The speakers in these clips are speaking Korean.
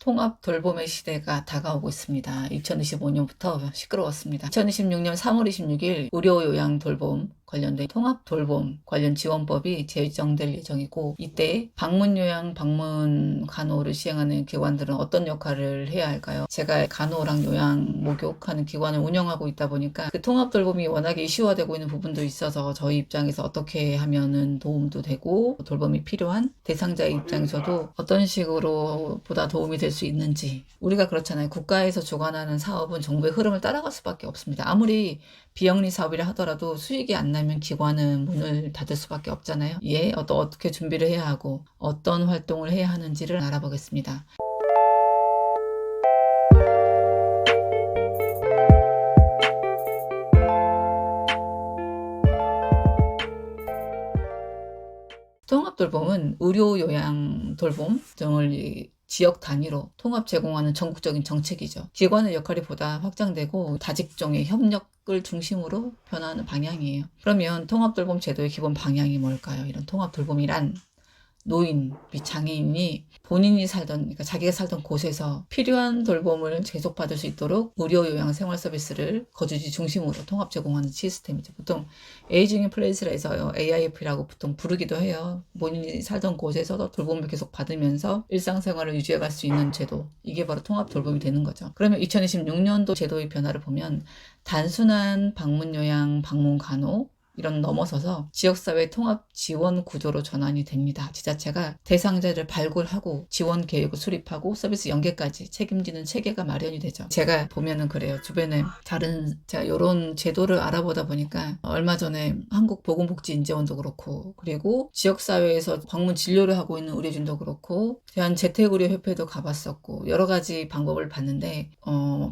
통합 돌봄의 시대가 다가오고 있습니다. 2025년부터 시끄러웠습니다. 2026년 3월 26일 의료요양 돌봄 관련된 통합 돌봄 관련 지원법이 제정될 예정이고, 이때 방문요양, 방문간호를 시행하는 기관들은 어떤 역할을 해야 할까요? 제가 간호랑 요양, 목욕하는 기관을 운영하고 있다 보니까 그 통합 돌봄이 워낙에 이슈화되고 있는 부분도 있어서 저희 입장에서 어떻게 하면은 도움도 되고 돌봄이 필요한 대상자의 입장에서도 어떤 식으로 보다 도움이 될 수 있는지. 우리가 그렇잖아요. 국가에서 주관하는 사업은 정부의 흐름을 따라갈 수밖에 없습니다. 아무리 비영리 사업이라 하더라도 수익이 안 나면 기관은 문을 닫을 수밖에 없잖아요. 어떻게 준비를 해야 하고 어떤 활동을 해야 하는지를 알아보겠습니다. 통합돌봄은 의료, 요양, 돌봄 등을 지역 단위로 통합 제공하는 전국적인 정책이죠. 기관의 역할이 보다 확장되고 다직종의 협력을 중심으로 변화하는 방향이에요. 그러면 통합돌봄 제도의 기본 방향이 뭘까요? 이런 통합돌봄이란 노인 및 장애인이 본인이 그러니까 자기가 살던 곳에서 필요한 돌봄을 계속받을 수 있도록 의료, 요양, 생활 서비스를 거주지 중심으로 통합 제공하는 시스템이죠. 보통 에이징 인 플레이스라 해서 AIF라고 보통 부르기도 해요. 본인이 살던 곳에서 돌봄을 계속 받으면서 일상생활을 유지해갈 수 있는 제도. 이게 바로 통합 돌봄이 되는 거죠. 그러면 2026년도 제도의 변화를 보면 단순한 방문 요양, 방문 간호 이런 넘어서서 지역사회 통합 지원 구조로 전환이 됩니다. 지자체가 대상자를 발굴하고 지원 계획을 수립하고 서비스 연계까지 책임지는 체계가 마련이 되죠. 제가 보면은 그래요. 주변에 제가 이런 제도를 알아보다 보니까 얼마 전에 한국보건복지인재원도 그렇고, 그리고 지역사회에서 방문 진료를 하고 있는 의료진도 그렇고, 대한재택의료협회도 가봤었고, 여러 가지 방법을 봤는데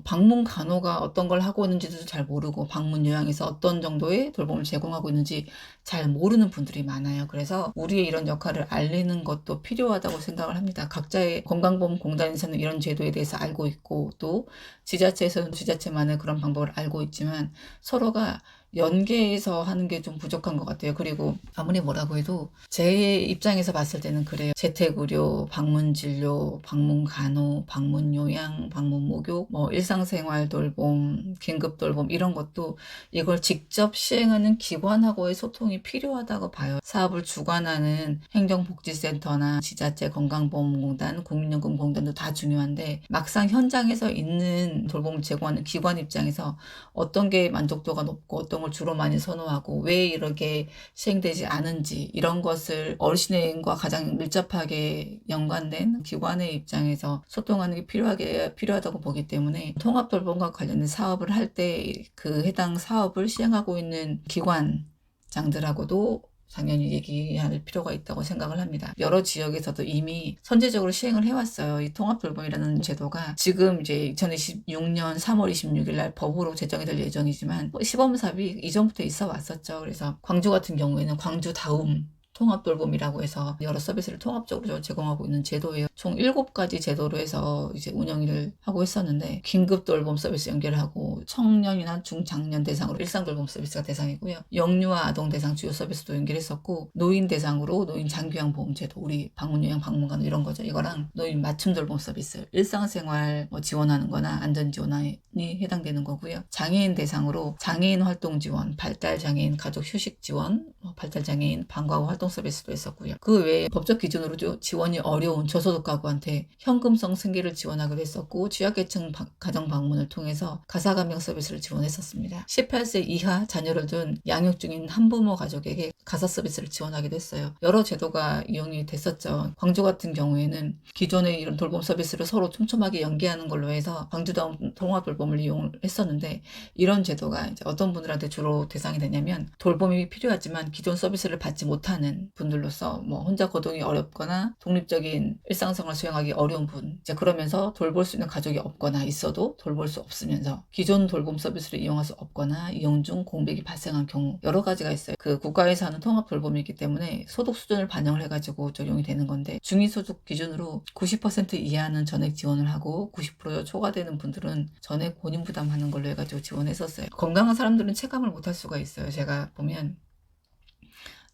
방문 간호가 어떤 걸 하고 있는지도 잘 모르고, 방문 요양에서 어떤 정도의 돌봄을 제공하고 있는지 잘 모르는 분들이 많아요. 그래서 우리의 이런 역할을 알리는 것도 필요하다고 생각을 합니다. 각자의 건강보험공단에서는 이런 제도에 대해서 알고 있고, 또 지자체에서는 지자체만의 그런 방법을 알고 있지만 서로가 연계해서 하는 게 좀 부족한 것 같아요. 그리고 아무리 뭐라고 해도 제 입장에서 봤을 때는 그래요. 재택의료, 방문진료, 방문간호, 방문요양, 방문목욕, 일상생활 돌봄, 긴급돌봄 이런 것도 이걸 직접 시행하는 기관하고의 소통이 필요하다고 봐요. 사업을 주관하는 행정복지센터나 지자체 건강보험공단, 국민연금공단도 다 중요한데, 막상 현장에서 있는 돌봄을 제공하는 기관 입장에서 어떤 게 만족도가 높고 어떤 걸 주로 많이 선호하고 왜 이렇게 시행되지 않은지, 이런 것을 어르신과 가장 밀접하게 연관된 기관의 입장에서 소통하는 게 필요하다고 보기 때문에, 통합돌봄과 관련된 사업을 할 때 그 해당 사업을 시행하고 있는 기관장들하고도 당연히 얘기할 필요가 있다고 생각을 합니다. 여러 지역에서도 이미 선제적으로 시행을 해왔어요. 이 통합돌봄이라는 제도가 지금 이제 2026년 3월 26일 날 법으로 제정이 될 예정이지만 시범사업이 이전부터 있어 왔었죠. 그래서 광주 같은 경우에는 광주 다음 통합돌봄이라고 해서 여러 서비스를 통합적으로 제공하고 있는 제도예요. 총 7가지 제도로 해서 이제 운영을 하고 있었는데, 긴급돌봄 서비스 연결하고 청년이나 중장년 대상으로 일상돌봄 서비스가 대상이고요. 영유아 아동 대상 주요 서비스도 연결했었고, 노인 대상으로 노인 장기요양보험 제도, 우리 방문요양, 방문간호 이런 거죠. 이거랑 노인 맞춤돌봄 서비스, 일상생활 지원하는 거나 안전지원이 해당되는 거고요. 장애인 대상으로 장애인 활동 지원, 발달장애인 가족 휴식 지원, 발달장애인 방과후 활동 서비스도 있었고요. 그 외에 법적 기준으로 지원이 어려운 저소득 가구한테 현금성 생계를 지원하기도 했었고, 취약계층 가정 방문을 통해서 가사감명 서비스를 지원했었습니다. 18세 이하 자녀를 둔 양육 중인 한부모 가족에게 가사 서비스를 지원하기도 했어요. 여러 제도가 이용이 됐었죠. 광주 같은 경우에는 기존의 이런 돌봄 서비스를 서로 촘촘하게 연계하는 걸로 해서 광주다운 통합돌봄을 이용했었는데, 이런 제도가 이제 어떤 분들한테 주로 대상이 되냐면, 돌봄이 필요하지만 기존 서비스를 받지 못하는 분들로서 혼자 거동이 어렵거나 독립적인 일상생활을 수행하기 어려운 분, 이제 그러면서 돌볼 수 있는 가족이 없거나 있어도 돌볼 수 없으면서 기존 돌봄 서비스를 이용할 수 없거나 이용 중 공백이 발생한 경우, 여러 가지가 있어요. 그 국가에서 하는 통합 돌봄이기 때문에 소득 수준을 반영을 해가지고 적용이 되는 건데, 중위소득 기준으로 90% 이하는 전액 지원을 하고 90% 초과되는 분들은 전액 본인 부담하는 걸로 해가지고 지원했었어요. 건강한 사람들은 체감을 못할 수가 있어요. 제가 보면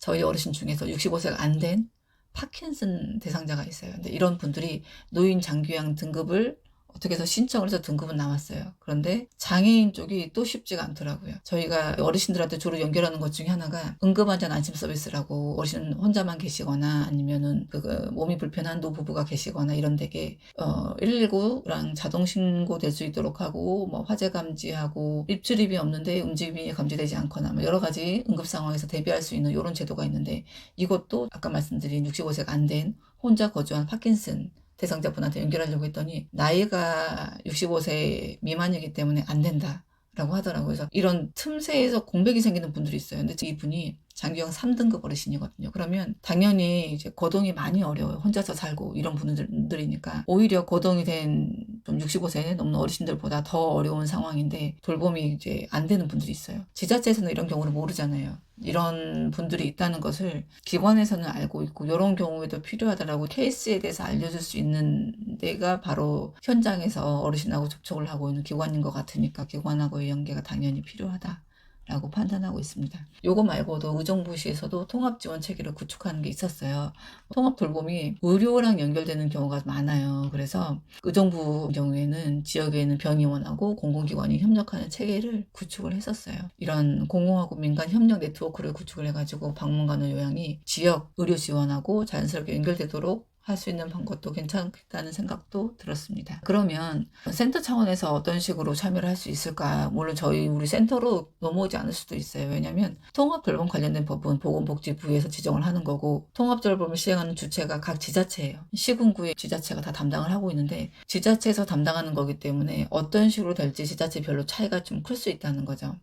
저희 어르신 중에서 65세가 안 된 파킨슨 대상자가 있어요. 근데 이런 분들이 노인 장기요양 등급을 어떻게 해서 신청을 해서 등급은 나왔어요. 그런데 장애인 쪽이 또 쉽지가 않더라고요. 저희가 어르신들한테 주로 연결하는 것 중에 하나가 응급안전 안심 서비스라고, 어르신 혼자만 계시거나 아니면은 몸이 불편한 노부부가 계시거나 이런 데게 119랑 자동 신고될 수 있도록 하고, 뭐 화재 감지하고, 입출입이 없는데 움직임이 감지되지 않거나 뭐 여러 가지 응급 상황에서 대비할 수 있는 이런 제도가 있는데, 이것도 아까 말씀드린 65세가 안 된 혼자 거주한 파킨슨 대상자분한테 연결하려고 했더니 나이가 65세 미만이기 때문에 안 된다라고 하더라고요. 그래서 이런 틈새에서 공백이 생기는 분들이 있어요. 근데 이분이 장기요양 3등급 어르신이거든요. 그러면 당연히 이제 거동이 많이 어려워요. 혼자서 살고 이런 분들이니까 오히려 거동이 된 좀 65세 넘는 어르신들보다 더 어려운 상황인데 돌봄이 이제 안 되는 분들이 있어요. 지자체에서는 이런 경우를 모르잖아요. 이런 분들이 있다는 것을 기관에서는 알고 있고, 이런 경우에도 필요하다라고 케이스에 대해서 알려줄 수 있는 데가 바로 현장에서 어르신하고 접촉을 하고 있는 기관인 것 같으니까 기관하고의 연계가 당연히 필요하다 라고 판단하고 있습니다. 요거 말고도 의정부시에서도 통합지원 체계를 구축하는 게 있었어요. 통합 돌봄이 의료랑 연결되는 경우가 많아요. 그래서 의정부 경우에는 지역에 있는 병의원하고 공공기관이 협력하는 체계를 구축을 했었어요. 이런 공공하고 민간 협력 네트워크를 구축을 해가지고 방문간호 요양이 지역 의료 지원하고 자연스럽게 연결되도록 할 수 있는 방법도 괜찮겠다는 생각도 들었습니다. 그러면 센터 차원에서 어떤 식으로 참여를 할 수 있을까? 물론 우리 센터로 넘어오지 않을 수도 있어요. 왜냐하면 통합돌봄 관련된 법은 보건복지부에서 지정을 하는 거고, 통합돌봄을 시행하는 주체가 각 지자체예요. 시군구의 지자체가 다 담당을 하고 있는데, 지자체에서 담당하는 거기 때문에 어떤 식으로 될지 지자체별로 차이가 좀 클 수 있다는 거죠.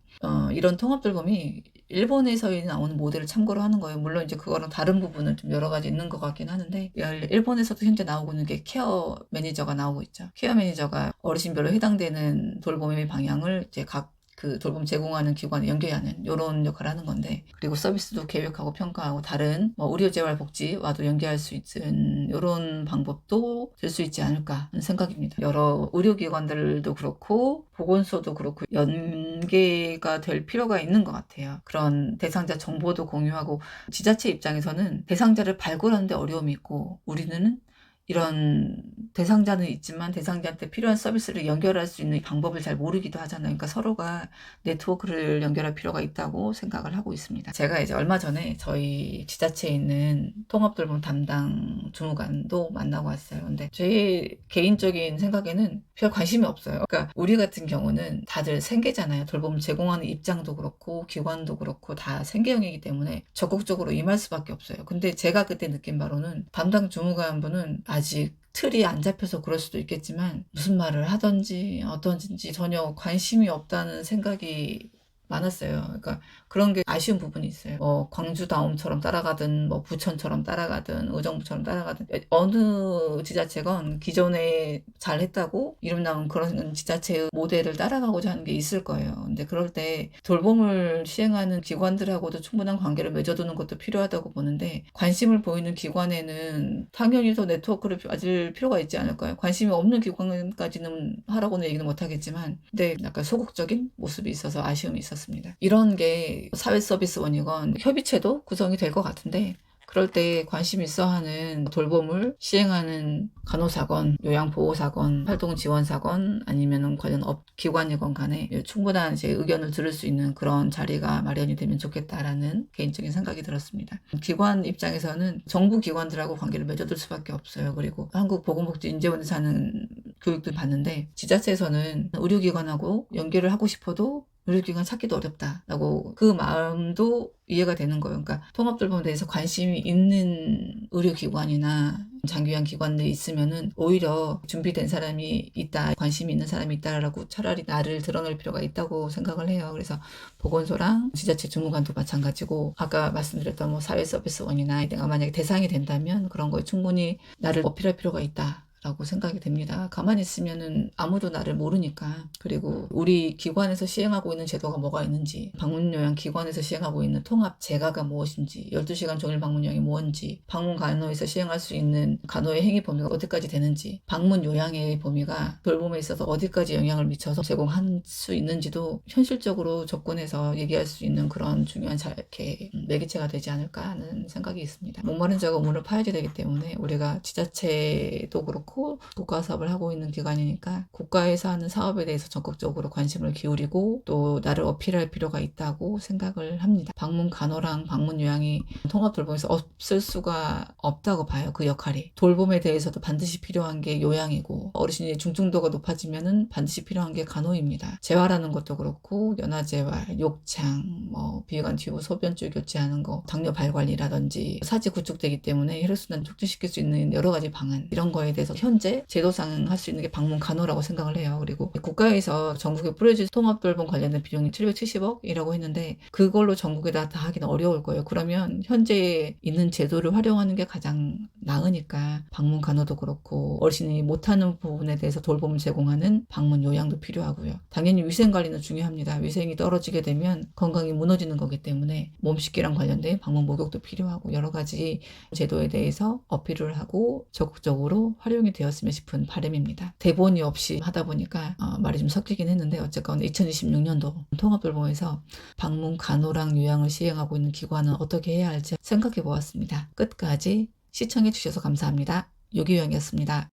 이런 통합돌봄이 일본에서 나오는 모델을 참고로 하는 거예요. 물론 이제 그거랑 다른 부분은 좀 여러 가지 있는 것 같긴 하는데, 일본에서도 현재 나오고 있는 게 케어 매니저가 나오고 있죠. 케어 매니저가 어르신별로 해당되는 돌봄의 방향을 이제 각 그 돌봄 제공하는 기관에 연계하는 이런 역할을 하는 건데, 그리고 서비스도 계획하고 평가하고 다른 뭐 의료재활복지와도 연계할 수 있는 이런 방법도 될 수 있지 않을까 하는 생각입니다. 여러 의료기관들도 그렇고 보건소도 그렇고 연계가 될 필요가 있는 것 같아요. 그런 대상자 정보도 공유하고, 지자체 입장에서는 대상자를 발굴하는데 어려움이 있고, 우리는 이런 대상자는 있지만 대상자한테 필요한 서비스를 연결할 수 있는 방법을 잘 모르기도 하잖아요. 그러니까 서로가 네트워크를 연결할 필요가 있다고 생각을 하고 있습니다. 제가 이제 얼마 전에 저희 지자체에 있는 통합돌봄 담당 주무관도 만나고 왔어요. 근데 제 개인적인 생각에는 별 관심이 없어요. 그러니까 우리 같은 경우는 다들 생계잖아요. 돌봄 제공하는 입장도 그렇고 기관도 그렇고 다 생계형이기 때문에 적극적으로 임할 수밖에 없어요. 근데 제가 그때 느낀 바로는 담당 주무관분은 아직 틀이 안 잡혀서 그럴 수도 있겠지만 무슨 말을 하든지 어떤지 전혀 관심이 없다는 생각이 많았어요. 그러니까 그런 게 아쉬운 부분이 있어요. 뭐 광주다움처럼 따라가든 뭐 부천처럼 따라가든 의정부처럼 따라가든 어느 지자체건 기존에 잘했다고 이름 나온 그런 지자체의 모델을 따라가고자 하는 게 있을 거예요. 근데 그럴 때 돌봄을 시행하는 기관들하고도 충분한 관계를 맺어두는 것도 필요하다고 보는데, 관심을 보이는 기관에는 당연히 더 네트워크를 가질 필요가 있지 않을까요? 관심이 없는 기관까지는 하라고는 얘기는 못하겠지만, 근데 약간 소극적인 모습이 있어서 아쉬움이 있었습니다. 이런 게 사회서비스원이건 협의체도 구성이 될 것 같은데, 그럴 때 관심 있어 하는 돌봄을 시행하는 간호사건, 요양보호사건, 활동지원사건 아니면 관련 기관이건 간에 충분한 이제 의견을 들을 수 있는 그런 자리가 마련이 되면 좋겠다라는 개인적인 생각이 들었습니다. 기관 입장에서는 정부 기관들하고 관계를 맺어둘 수밖에 없어요. 그리고 한국보건복지인재원에서 하는 교육도 봤는데, 지자체에서는 의료기관하고 연계를 하고 싶어도 의료기관 찾기도 어렵다라고, 그 마음도 이해가 되는 거예요. 그러니까 통합돌봄에 대해서 관심이 있는 의료기관이나 장기요양 기관들이 있으면은 오히려 준비된 사람이 있다, 관심이 있는 사람이 있다라고 차라리 나를 드러낼 필요가 있다고 생각을 해요. 그래서 보건소랑 지자체 주무관도 마찬가지고, 아까 말씀드렸던 뭐 사회서비스원이나 내가 만약에 대상이 된다면 그런 거에 충분히 나를 어필할 필요가 있다 라고 생각이 됩니다. 가만히 있으면은 아무도 나를 모르니까. 그리고 우리 기관에서 시행하고 있는 제도가 뭐가 있는지, 방문 요양 기관에서 시행하고 있는 통합 재가가 무엇인지, 12시간 종일 방문 요양이 뭔지, 방문 간호에서 시행할 수 있는 간호의 행위 범위가 어디까지 되는지, 방문 요양의 범위가 돌봄에 있어서 어디까지 영향을 미쳐서 제공할 수 있는지도 현실적으로 접근해서 얘기할 수 있는 그런 중요한 이렇게 매개체가 되지 않을까 하는 생각이 있습니다. 목마른 자가 우물을 파야지 되기 때문에 우리가 지자체도 그렇고 국가 사업을 하고 있는 기관이니까 국가에서 하는 사업에 대해서 적극적으로 관심을 기울이고 또 나를 어필할 필요가 있다고 생각을 합니다. 방문 간호랑 방문 요양이 통합 돌봄에서 없을 수가 없다고 봐요. 그 역할이. 돌봄에 대해서도 반드시 필요한 게 요양이고 어르신이 중증도가 높아지면은 반드시 필요한 게 간호입니다. 재활하는 것도 그렇고 연화재활, 욕창, 비관 튜브 소변줄 교체하는 거, 당뇨 발관이라든지 사지 구축되기 때문에 혈액순환 촉진시킬 수 있는 여러 가지 방안 이런 거에 대해서 현재 제도상 할 수 있는 게 방문 간호라고 생각을 해요. 그리고 국가에서 전국에 뿌려진 통합돌봄 관련된 비용이 770억이라고 했는데 그걸로 전국에다 다 하기는 어려울 거예요. 그러면 현재 있는 제도를 활용하는 게 가장 나으니까 방문 간호도 그렇고 어르신이 못하는 부분에 대해서 돌봄을 제공하는 방문 요양도 필요하고요. 당연히 위생 관리는 중요합니다. 위생이 떨어지게 되면 건강이 무너지는 거기 때문에 몸 씻기랑 관련된 방문 목욕도 필요하고 여러 가지 제도에 대해서 어필을 하고 적극적으로 활용이 되었으면 싶은 바람입니다. 대본이 없이 하다 보니까 말이 좀 섞이긴 했는데 어쨌건 2026년도 통합돌봄에서 방문 간호랑 요양을 시행하고 있는 기관은 어떻게 해야 할지 생각해 보았습니다. 끝까지 시청해 주셔서 감사합니다. 요기요양이었습니다.